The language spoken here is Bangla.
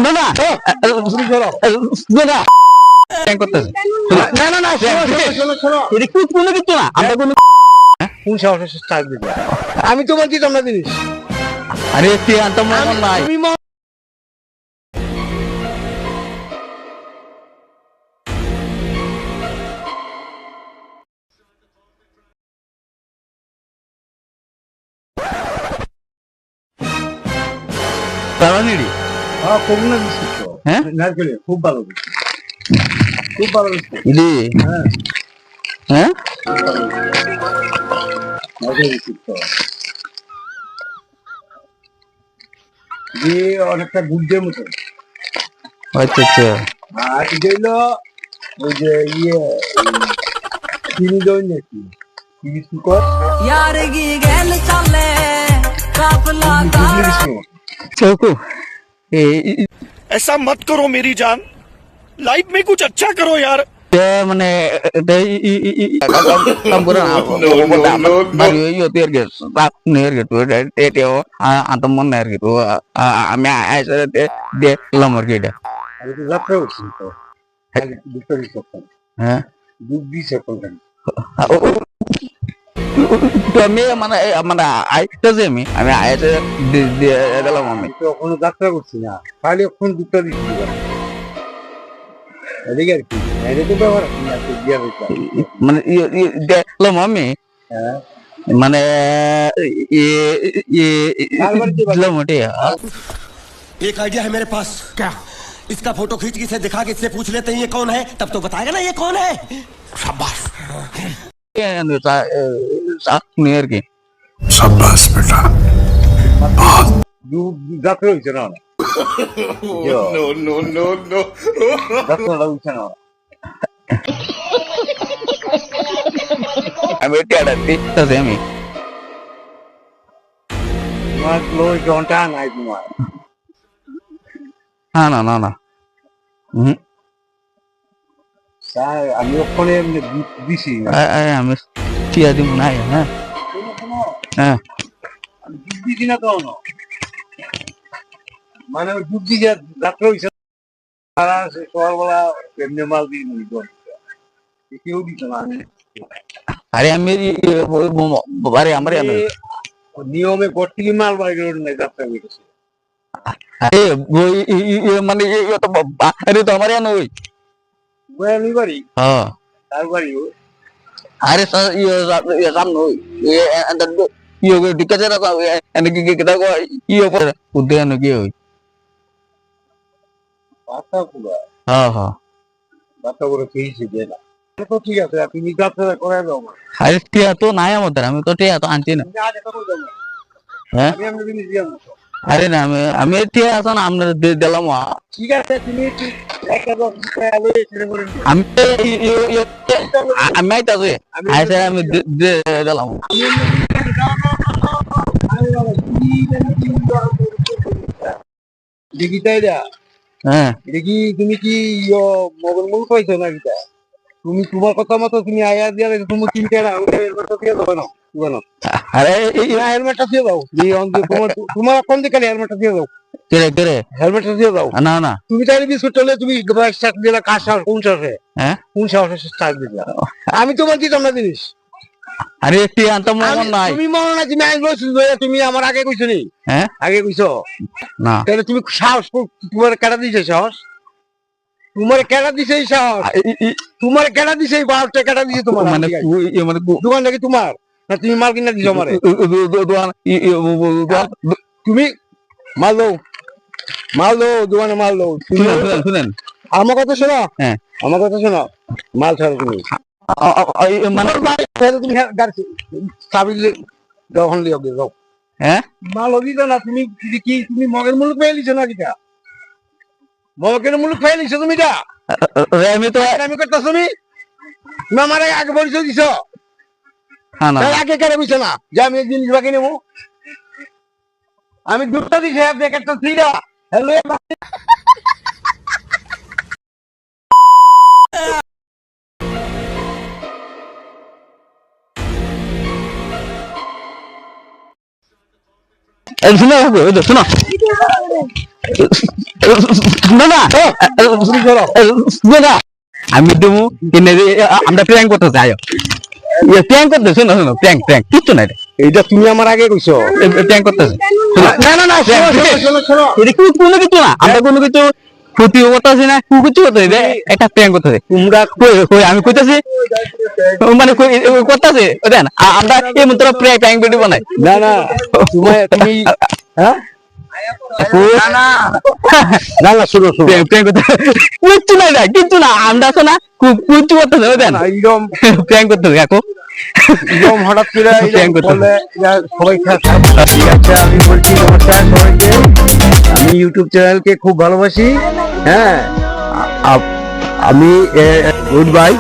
না না না করতেছে না না না এটা কোনো কিছু না আমরা কোনো কোন সাহসে চার্জ দিবে আমি তোমার দিতাম না জিনিস আরে তো মন নাই তারানিড়ি খুব না বিস্কুট হ্যাঁ নারকেল খুব ভালো খুব ভালো বিস্কুট ইলি হ্যাঁ হ্যাঁ নারকেল বিস্কুট যে অনেকটা গুড়ের মতো আচ্ছা আচ্ছা আর এটা হইলো ওই যে চিনি দই নাকি চিনি সুকর यारगी गैल चले काफला চৌকু ऐसा मत करो मेरी जान लाइफ में कुछ अच्छा करो यार মানে আমি দেখলাম আর কি এটা যাত্রা করছি তো দুটো রিসেপ হ্যাঁ দুধ দিছে কোনটা আমি মানে মানে আইতেছি আমি আইতে গেলাম আমি তো কোনো যাত্রা করছি না খালি এখন দুটো দিচ্ছি এদিকে আর কি এটা তো ব্যবহার দিয়া হয়েছে মানে দেখলাম আমি হ্যাঁ মানে মোটে एक आइडिया है मेरे पास क्या इसका फोटो खींच के इसे दिखा के इससे पूछ लेते हैं ये कौन है तब तो बताएगा ना ये कौन है शाबाश আর কি शाबाश बेटा যাত্রা হয়েছে না नो नो नो नो যাত্রাটা হয়েছে না আমি এটা দেখতেছি আমি তোমার ওই ঘন্টা নাই তোমার না না না না স্যার আমি ওখানে দিছি আমি টিয়া দিব না হ্যাঁ হ্যাঁ আমি দুধ দিছি না তো মানে ওই দুধ দিয়ে যাত্রা হয়েছে তারা সকালবেলা এমনি মাল দিয়ে নিত কেউ দিত না আরে আমি আরে আমার নিয়মে ভর্তি মাল বাইরে নাই যাত্রা হয়েছে আরে মানে আরে তো আমার ওই আমি বাড়ি হ্যাঁ তার বাড়ি আরে সামনে ওই ঠিক আছে উদ্যান কি ওই বাচ্চা পুরা হ্যাঁ হ্যাঁ বাচ্চা করে খেয়েছে যে না তো ঠিক আছে তুমি যাত্রা করে দাও আরে টিয়া তো নাই আমাদের আমি তো টিয়া তো আনছি না হ্যাঁ আমি আমি জিনিস দিয়ে আরে না আমি টিয়া আসো না আপনার দিলাম ঠিক আছে তুমি একটা আমি আমি আইতাছি আইসে আমি দিলাম দেখি তাই না হ্যাঁ দেখি তুমি কি মগন মূল পাইছো না কিটা তুমি তোমার কথা মতো তুমি আয়া দিয়া তুমি কিনতে না হেলমেটটা দিয়ে দাও না আরে হেলমেটটা দিয়ে দাও তোমার কোন দিকে হেলমেটটা দিয়ে দাও কে হেলমেটটা দিয়ে দাও না না তুমি তাইলে বিস্কুট চলে তুমি স্টার্ট দিলা কার সাহস কোন সাহসে হ্যাঁ কোন সাহসে স্টার্ট দিলা আমি তোমার দিতাম না জিনিস আরে টিয়া তো মন নাই তুমি মনে নাই তুমি আইন বলছো তুমি আমার আগে কইছো নি হ্যাঁ আগে কইছো না তাহলে তুমি সাহস তোমার কেটা দিছে সাহস তোমার কেটা দিছে সাহস তোমার কেটা দিছে বারোটা কেটা দিছে তোমার মানে মানে দোকান নাকি তোমার না তুমি মাল কিনা দিছো আমারে তুমি মাল দাও দোকানে মাল দাও শুনেন আমার কথা শোনো হ্যাঁ আমার কথা শোনো মাল ছাড়ো তুমি মানে তুমি গাড়ি চাবি দোকান লিও যাও হ্যাঁ মাল দিত না তুমি কি তুমি মগের মুলুক পেয়ে লিছো না কিটা মগের মুলুক পেয়ে লিছো তুমি এটা আমি তো আমি করতেছ তুমি আমার আগে পরিচয় দিছ হ্যাঁ না আগে কেন বুঝছো না যে আমি এই জিনিস বাকি নেবো আমি দুধটা দিছি প্যাকেটটা ছিড়া হ্যালো শুনো কাকু, এই তো শোনো শোনো না শোনো না, আমি তুমি কিনে আমরা প্র্যাঙ্ক করতেছি, আয়ো প্র্যাঙ্ক করতে, শোনো শোনো, প্র্যাঙ্ক প্র্যাঙ্ক কিচ্ছু নাই, এইটা তুমি আমার আগে কইছো। প্র্যাঙ্ক করতেছি। না না না, শোনো শোনো শোনো শোনো, এটা কি কোনো কিছু না, আমরা কোনো কিছু ক্ষতি করতেছি না, কিছু করতেছি, একটা প্র্যাঙ্ক করতেছি। তোমরা আমি কইতাছি মানে করতেছি, দেন আমরা এই মতো প্র্যাঙ্ক ভিডিও বানাই। না না তুমি হ্যাঁ না না, শোনো শোনো, প্র্যাঙ্ক করতে কিচ্ছু নাই, কিচ্ছু না, আমরা আছো না কিচ্ছু করতেছে, দেন এইরকম প্র্যাঙ্ক করতেছি কাকু, এরকম হঠাৎ করে প্র্যাঙ্ক করতে বলে এরা সবাই খারাপ। ঠিক আছে, আমি বলছি নমস্কার সবাইকে, আমি ইউটিউব চ্যানেলকে খুব ভালোবাসি। হ্যাঁ, আমি গুড বাই।